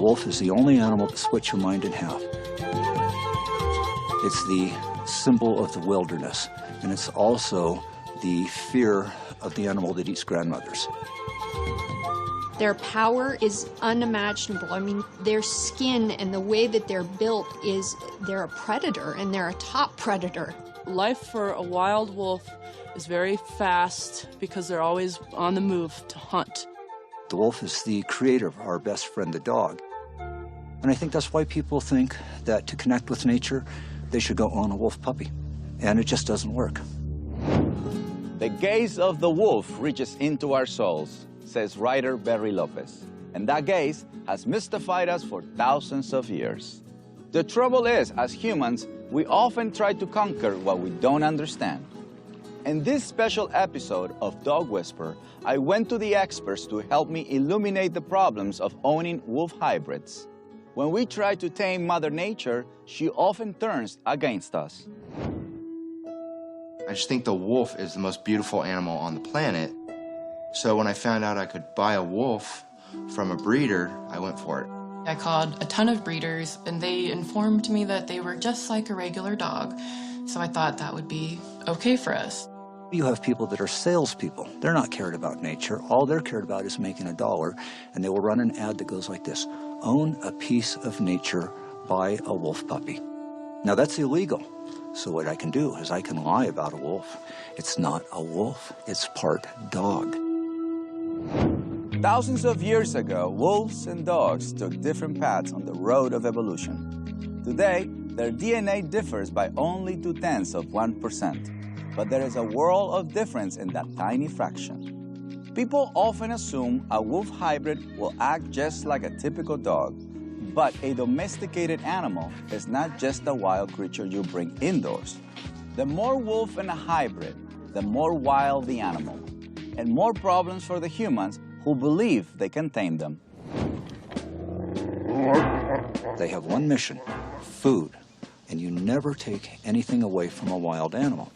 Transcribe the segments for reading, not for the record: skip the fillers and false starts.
wolf is the only animal that splits your mind in half. It's the symbol of the wilderness, and it's also the fear of the animal that eats grandmothers. Their power is unimaginable. I mean, their skin and the way that they're built is they're a predator, and they're a top predator. Life for a wild wolf is very fast because they're always on the move to hunt. The wolf is the creator of our best friend, the dog. And I think that's why people think that to connect with nature, they should go own a wolf puppy. And it just doesn't work. The gaze of the wolf reaches into our souls, says writer Barry Lopez. And that gaze has mystified us for thousands of years. The trouble is, as humans, we often try to conquer what we don't understand. In this special episode of Dog Whisper, I went to the experts to help me illuminate the problems of owning wolf hybrids. When we try to tame Mother Nature, she often turns against us. I just think the wolf is the most beautiful animal on the planet. So when I found out I could buy a wolf from a breeder, I went for it. I called a ton of breeders, and they informed me that they were just like a regular dog. So I thought that would be okay for us. You have people that are salespeople. They're not cared about nature. All they're cared about is making $1, and they will run an ad that goes like this: own a piece of nature, buy a wolf puppy. Now that's illegal. So what I can do is I can lie about a wolf. It's not a wolf, it's part dog. Thousands of years ago, wolves and dogs took different paths on the road of evolution. Today, their DNA differs by only 0.2%. But there is a world of difference in that tiny fraction. People often assume a wolf hybrid will act just like a typical dog. But a domesticated animal is not just a wild creature you bring indoors. The more wolf in a hybrid, the more wild the animal, and more problems for the humans who believe they can tame them. They have one mission: food. And you never take anything away from a wild animal.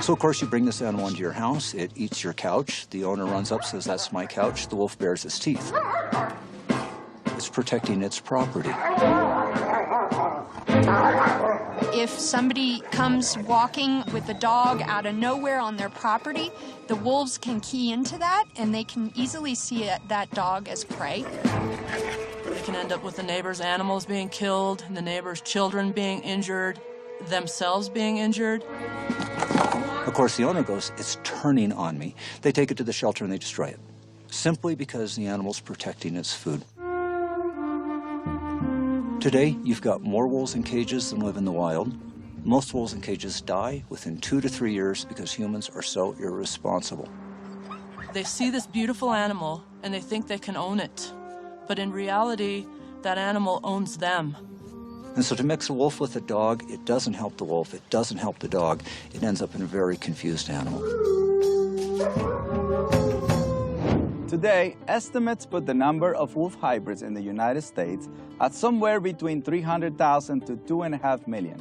So, of course, you bring this animal into your house. It eats your couch. The owner runs up, says, "That's my couch." The wolf bares its teeth. It's protecting its property. If somebody comes walking with a dog out of nowhere on their property, the wolves can key into that, and they can easily see that dog as prey. They can end up with the neighbor's animals being killed, and the neighbor's children being injured, themselves being injured. Of course, the owner goes, "It's turning on me." They take it to the shelter and they destroy it, simply because the animal's protecting its food. Today, you've got more wolves in cages than live in the wild. Most wolves in cages die within 2 to 3 years because humans are so irresponsible. They see this beautiful animal, and they think they can own it. But in reality, that animal owns them. And so to mix a wolf with a dog, it doesn't help the wolf, it doesn't help the dog. It ends up in a very confused animal. Today, estimates put the number of wolf hybrids in the United States at somewhere between 300,000 to 2.5 million.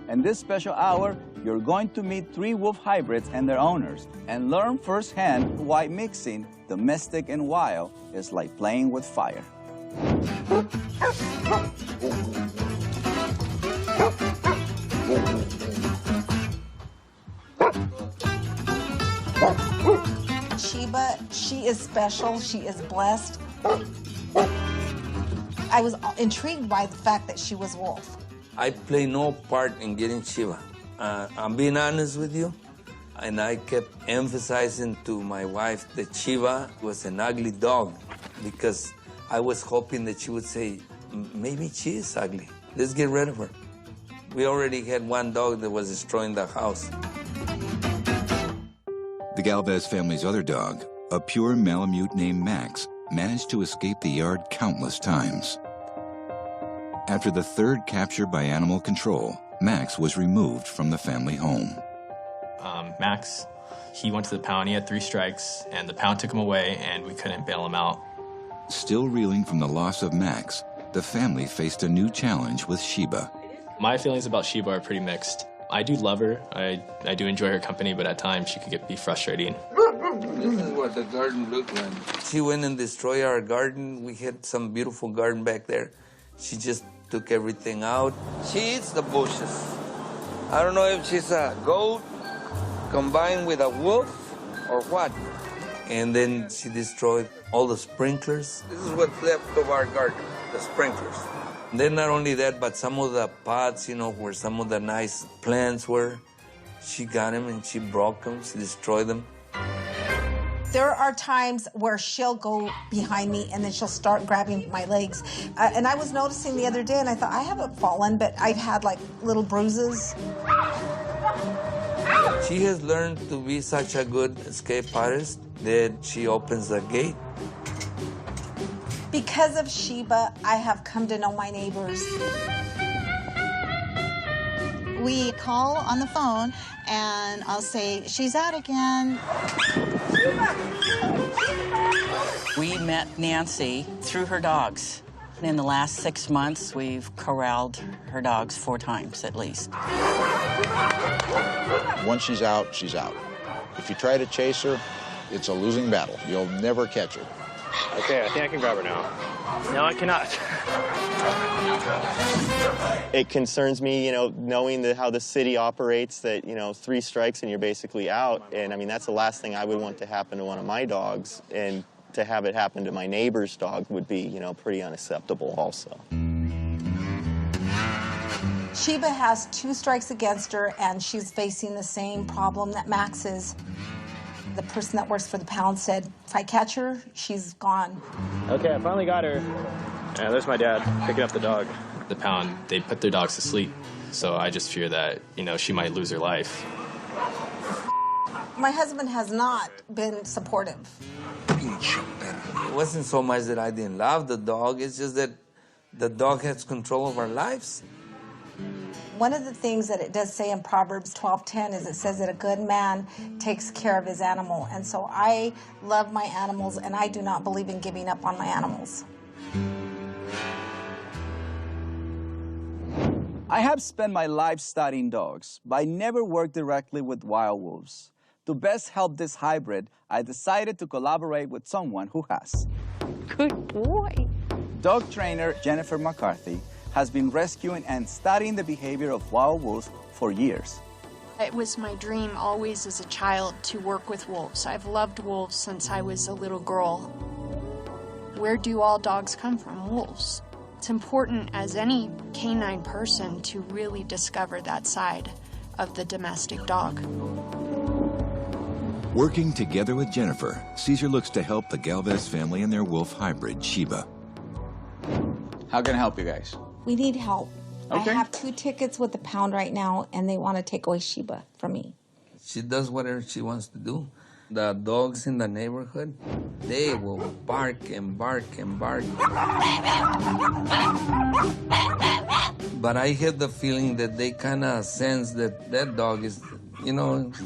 In this special hour, you're going to meet 3 wolf hybrids and their owners and learn firsthand why mixing domestic and wild is like playing with fire. Sheba, she is special, she is blessed. I was intrigued by the fact that she was wolf. I play no part in getting Sheba. I'm being honest with you, and I kept emphasizing to my wife that Sheba was an ugly dog because I was hoping that she would say, maybe she is ugly. Let's get rid of her. We already had one dog that was destroying the house. The Galvez family's other dog, a pure Malamute named Max, managed to escape the yard countless times. After the 3rd capture by animal control, Max was removed from the family home. Max, he went to the pound, he had 3 strikes, and the pound took him away, and we couldn't bail him out. Still reeling from the loss of Max, the family faced a new challenge with Sheba. My feelings about Sheba are pretty mixed. I do love her, I do enjoy her company, but at times she could be frustrating. This is what the garden looked like. She went and destroyed our garden. We had some beautiful garden back there. She just took everything out. She eats the bushes. I don't know if she's a goat combined with a wolf or what. And then she destroyed all the sprinklers. This is what's left of our garden, the sprinklers. And then not only that, but some of the pots, you know, where some of the nice plants were, she got them and she broke them, she destroyed them. There are times where she'll go behind me and then she'll start grabbing my legs. And I was noticing the other day, and I thought, I haven't fallen, but I've had like little bruises. She has learned to be such a good escape artist that she opens the gate. Because of Sheba, I have come to know my neighbors. We call on the phone, and I'll say, she's out again. We met Nancy through her dogs. In the last 6 months, we've corralled her dogs 4 times at least. Once she's out, she's out. If you try to chase her, it's a losing battle. You'll never catch her. Okay, I think I can grab her now. No, I cannot. It concerns me, you know, knowing how the city operates, that, 3 strikes and you're basically out. And, I mean, that's the last thing I would want to happen to one of my dogs. And to have it happen to my neighbor's dog would be, pretty unacceptable also. Sheba has 2 strikes against her, and she's facing the same problem that Max is. The person that works for the pound said, if I catch her, she's gone. Okay, I finally got her. Yeah, there's my dad picking up the dog. The pound, they put their dogs to sleep. So I just fear that, she might lose her life. My husband has not been supportive. It wasn't so much that I didn't love the dog, it's just that the dog has control of our lives. One of the things that it does say in Proverbs 12:10 is it says that a good man takes care of his animal. And so I love my animals, and I do not believe in giving up on my animals. I have spent my life studying dogs, but I never worked directly with wild wolves. To best help this hybrid, I decided to collaborate with someone who has. Good boy. Dog trainer Jennifer McCarthy has been rescuing and studying the behavior of wild wolves for years. It was my dream always as a child to work with wolves. I've loved wolves since I was a little girl. Where do all dogs come from? Wolves. It's important as any canine person to really discover that side of the domestic dog. Working together with Jennifer, Caesar looks to help the Galvez family and their wolf hybrid, Sheba. How can I help you guys? We need help. Okay. I have 2 tickets with the pound right now, and they want to take away Sheba from me. She does whatever she wants to do. The dogs in the neighborhood, they will bark and bark and bark. But I have the feeling that they kind of sense that that dog is,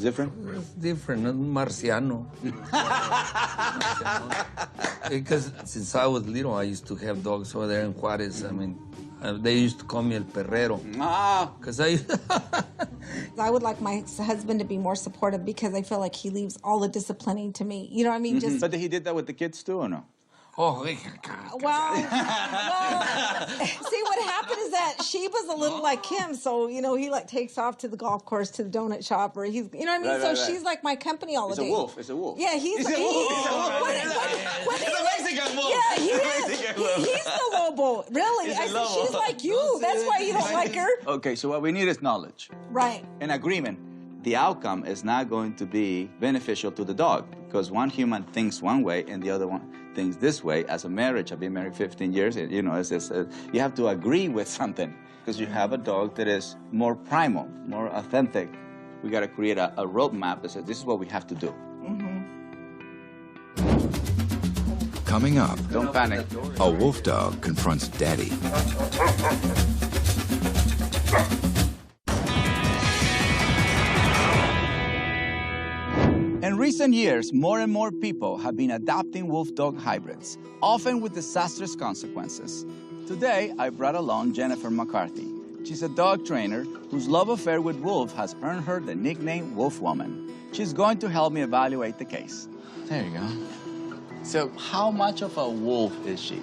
different? It's different, marciano. Because since I was little, I used to have dogs over there in Juarez. I mean, they used to call me El Perrero. Because I would like my husband to be more supportive because I feel like he leaves all the disciplining to me. You know what I mean? But he did that with the kids too, or no? Oh, well, see, what happened is that Sheba's a little like him, so, he takes off to the golf course, to the donut shop, or he's, you know what I mean? Right. She's like my company all the day. It's a wolf. Yeah, he's a wolf. Yeah, he's the Lobo, really. I said, she's like you. That's why you don't like her. Okay, so what we need is knowledge. Right. An agreement. The outcome is not going to be beneficial to the dog because one human thinks one way and the other one thinks this way. As a marriage, I've been married 15 years, you have to agree with something because you have a dog that is more primal, more authentic. We got to create a roadmap that says this is what we have to do. Coming up, don't panic. A wolf dog confronts daddy. In recent years, more and more people have been adopting wolf-dog hybrids, often with disastrous consequences. Today, I brought along Jennifer McCarthy. She's a dog trainer whose love affair with wolves has earned her the nickname Wolf Woman. She's going to help me evaluate the case. There you go. So how much of a wolf is she?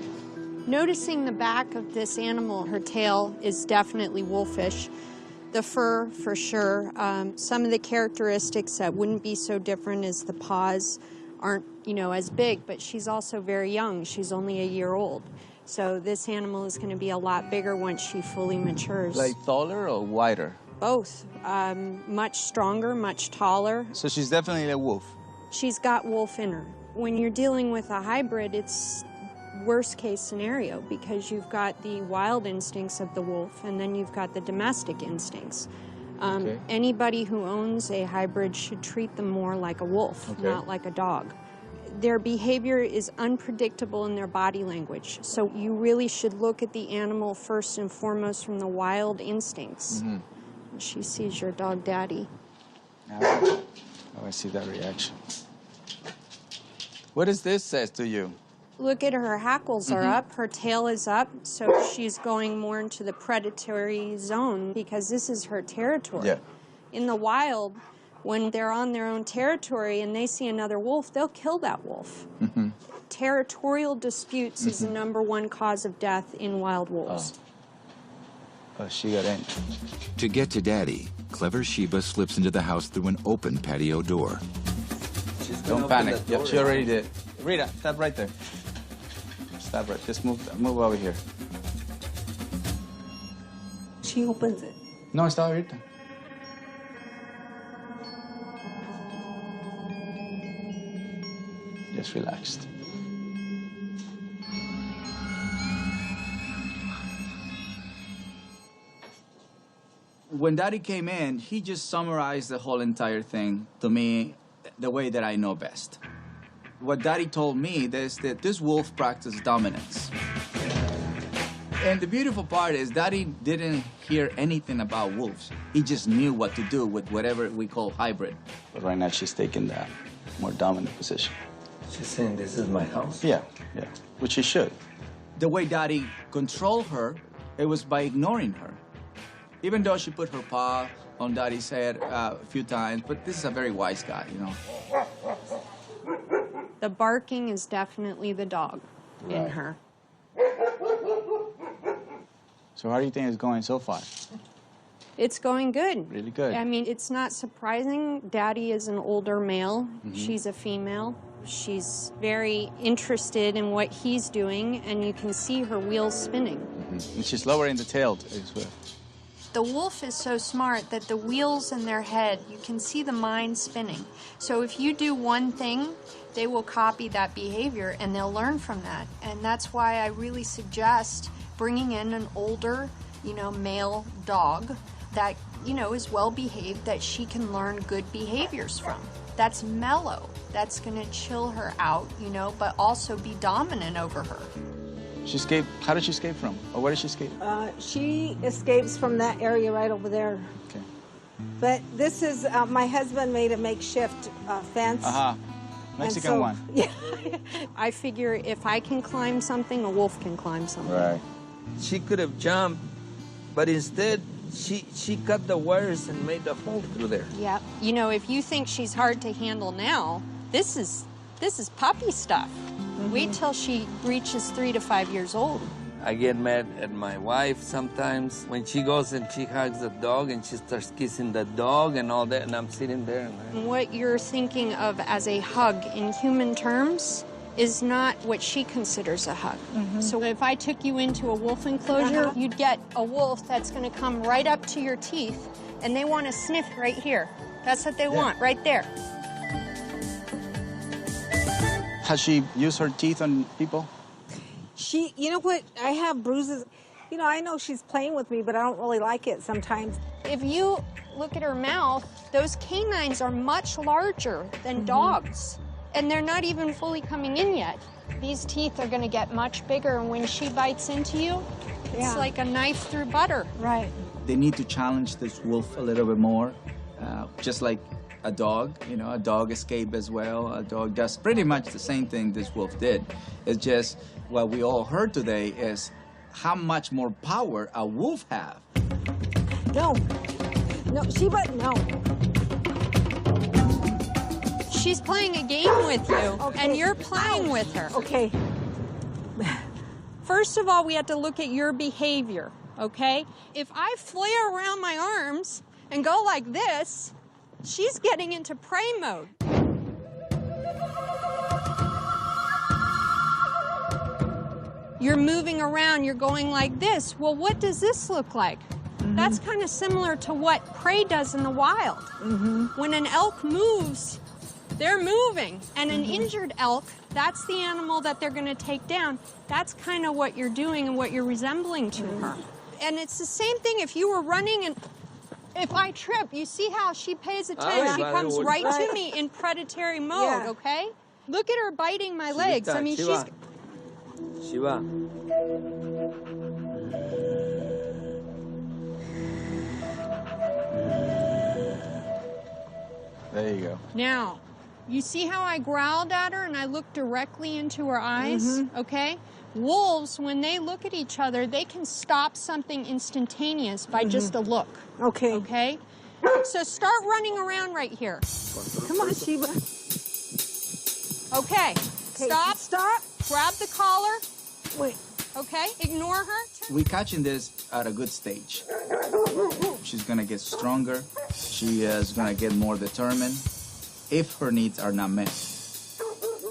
Noticing the back of this animal, her tail is definitely wolfish. The fur, for sure. Some of the characteristics that wouldn't be so different is the paws aren't, you know, as big, but she's also very young. She's only a year old. So this animal is going to be a lot bigger once she fully matures. Like taller or wider? Both. Much stronger, much taller. So she's definitely a wolf. She's got wolf in her. When you're dealing with a hybrid, it's worst case scenario because you've got the wild instincts of the wolf and then you've got the domestic instincts. Okay. Anybody who owns a hybrid should treat them more like a wolf, Okay. not like a dog. Their behavior is unpredictable in their body language, so you really should look at the animal first and foremost from the wild instincts. Mm-hmm. She sees your dog daddy. Oh, I see that reaction. What does this say to you? Look at her hackles are up, her tail is up, so she's going more into the predatory zone because this is her territory. Yeah. In the wild, when they're on their own territory and they see another wolf, they'll kill that wolf. Mm-hmm. Territorial disputes is the #1 cause of death in wild wolves. Oh, she got in. To get to Daddy, clever Sheba slips into the house through an open patio door. Don't panic. Yep, she already did. Rita, stop right there. Stop right. Just move over here. She opens it. No, está abierta. Just relaxed. When Daddy came in, he just summarized the whole entire thing to me the way that I know best. What Daddy told me is that this wolf practiced dominance. And the beautiful part is Daddy didn't hear anything about wolves. He just knew what to do with whatever we call hybrid. But right now she's taking that more dominant position. She's saying this is my house? Yeah, which she should. The way Daddy controlled her, it was by ignoring her. Even though she put her paw on Daddy's head a few times, but this is a very wise guy, you know. The barking is definitely the dog in her. So how do you think it's going so far? It's going good. Really good. I mean, it's not surprising. Daddy is an older male. She's a female. She's very interested in what he's doing, and you can see her wheels spinning. And she's lowering the tail as well. The wolf is so smart that the wheels in their head, you can see the mind spinning. So if you do one thing, they will copy that behavior and they'll learn from that. And that's why I really suggest bringing in an older, male dog that, is well behaved, that she can learn good behaviors from. That's mellow. That's going to chill her out, but also be dominant over her. She escaped. How did she escape from? Or where did she escape? She escapes from that area right over there. Okay. But this is, my husband made a makeshift fence. Mexican one. Yeah. I figure if I can climb something, a wolf can climb something. Right. She could have jumped, but instead, she cut the wires and made a hole through there. Yeah. If you think she's hard to handle now, this is puppy stuff. Wait till she reaches 3 to 5 years old. I get mad at my wife sometimes when she goes and she hugs the dog and she starts kissing the dog and all that, and I'm sitting there. And what you're thinking of as a hug in human terms is not what she considers a hug. So if I took you into a wolf enclosure, you'd get a wolf that's going to come right up to your teeth, and they want to sniff right here. That's what they want, right there. Has she used her teeth on people? She, you know what? I have bruises. I know she's playing with me, but I don't really like it sometimes. If you look at her mouth, those canines are much larger than dogs. And they're not even fully coming in yet. These teeth are going to get much bigger, and when she bites into you, it's like a knife through butter. Right. They need to challenge this wolf a little bit more, just like a dog. A dog escaped as well. A dog does pretty much the same thing this wolf did. It's just what we all heard today is how much more power a wolf have. No, Sheba, no. She's playing a game with you, and you're playing with her. Okay. First of all, we have to look at your behavior, okay? If I flare around my arms and go like this, she's getting into prey mode. You're moving around, you're going like this. Well, what does this look like? That's kind of similar to what prey does in the wild. When an elk moves, they're moving. And an injured elk, that's the animal that they're going to take down. That's kind of what you're doing and what you're resembling to her. And it's the same thing if you were running and if I trip, you see how she pays attention. She comes right to me in predatory mode, okay? Look at her biting my legs. I mean, she's... Shiva. There you go. Now, you see how I growled at her and I looked directly into her eyes, okay? Wolves, when they look at each other, they can stop something instantaneous by just a look. Okay. Okay? So start running around right here. Come on, Shiva. Okay. Stop. Stop. Grab the collar. Wait. Okay. Ignore her. We're catching this at a good stage. She's gonna get stronger. She is gonna get more determined if her needs are not met.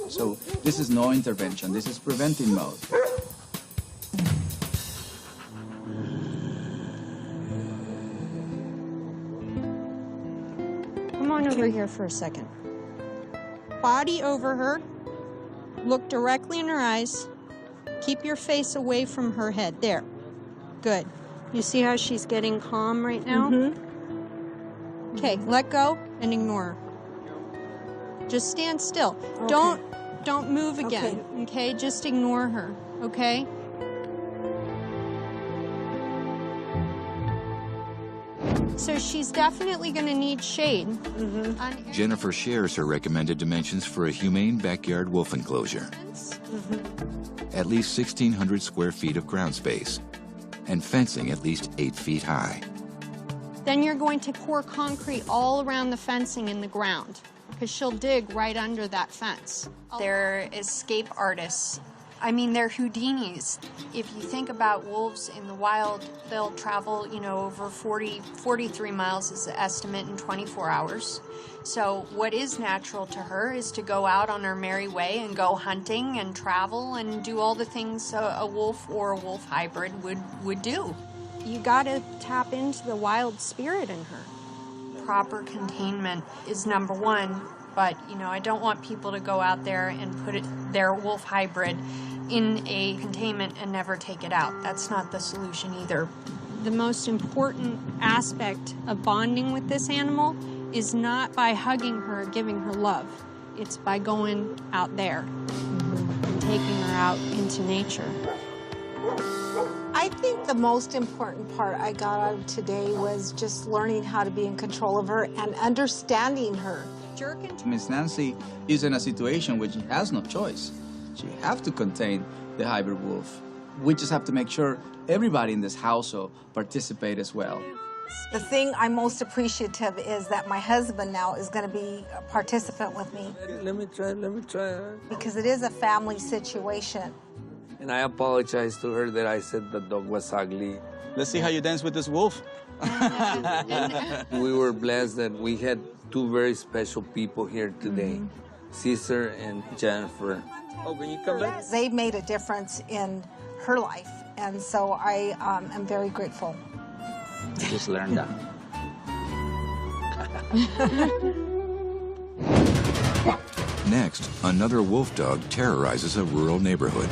So this is no intervention. This is preventing mode. Come on over here for a second. Body over her. Look directly in her eyes. Keep your face away from her head. There. Good. You see how she's getting calm right now? Okay, let go and ignore her. Just stand still. Okay. Don't move again. Okay, just ignore her. Okay? So she's definitely going to need shade. Jennifer shares her recommended dimensions for a humane backyard wolf enclosure. At least 1,600 square feet of ground space and fencing at least 8 feet high. Then you're going to pour concrete all around the fencing in the ground because she'll dig right under that fence. They're escape artists. I mean, they're Houdinis. If you think about wolves in the wild, they'll travel, you know, over 43 miles is the estimate in 24 hours. So what is natural to her is to go out on her merry way and go hunting and travel and do all the things a wolf or a wolf hybrid would do. You gotta tap into the wild spirit in her. Proper containment is number one, but, you know, I don't want people to go out there and put their wolf hybrid in a containment and never take it out. That's not the solution either. The most important aspect of bonding with this animal is not by hugging her, giving her love. It's by going out there and taking her out into nature. I think the most important part I got out of today was just learning how to be in control of her and understanding her. Miss Nancy is in a situation where she has no choice. She has to contain the hybrid wolf. We just have to make sure everybody in this household participate as well. The thing I'm most appreciative is that my husband now is going to be a participant with me. Let me try. Because it is a family situation. And I apologize to her that I said the dog was ugly. Let's see how you dance with this wolf. We were blessed that we had two very special people here today, Caesar and Jennifer. Oh, can you come back? They made a difference in her life, and so I am very grateful. I just learned that. Next, another wolf dog terrorizes a rural neighborhood.